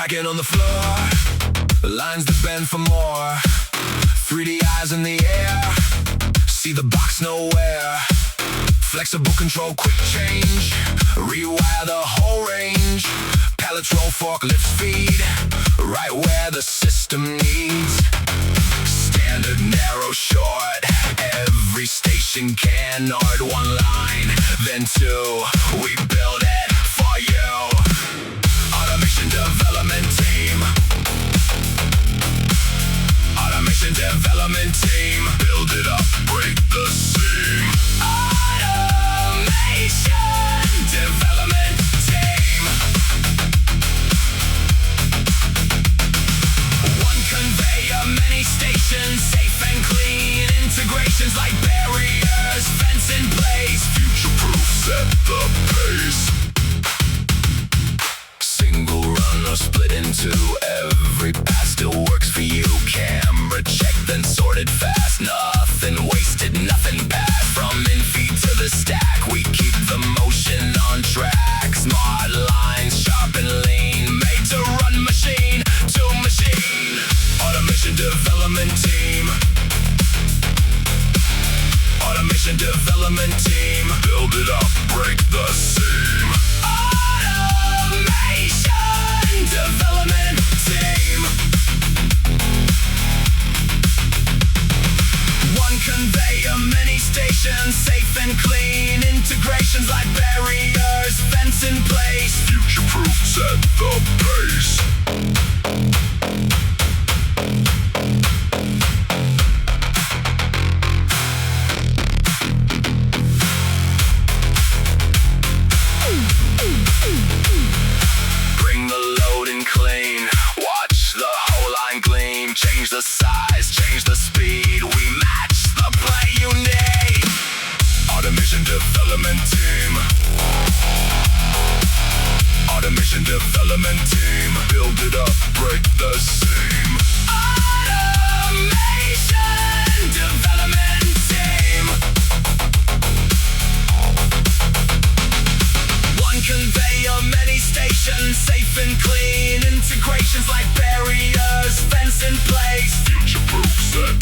Tracking on the floor, lines that bend for more. 3D eyes in the air, see the box nowhere. Flexible control, quick change, rewire the whole range. Pallets roll, forklift speed, right where the system needs. Standard, narrow, short, every station can. Art one line, then two, we build it for you. Automation development team. Automation development team. Build it up, break the seam. Automation development team. One conveyor, many stations, safe and clean. Integrations like barriers, fence in place. Future-proof, set the pace. Single run or split into every pass still works for you. Camera check, then sorted fast. Nothing wasted, nothing passed. From in-feed to the stack, we keep the motion on track. Smart lines, sharp and lean, made to run machine to machine. Automation development team. Automation development team. Build it up, break the seam. Automation development team. One conveyor, many stations, safe and clean. Integrations like barriers, fence in place. Future-proof, set the pace. Bring the load in clean. Watch the whole line gleam. Change the size, change the speed. We match the play you need. Automation development team. Automation development team. Build it up, break the seam. Automation development team. One conveyor, many stations, safe and clean. Integrations like barriers, fence in place. Future-proof, set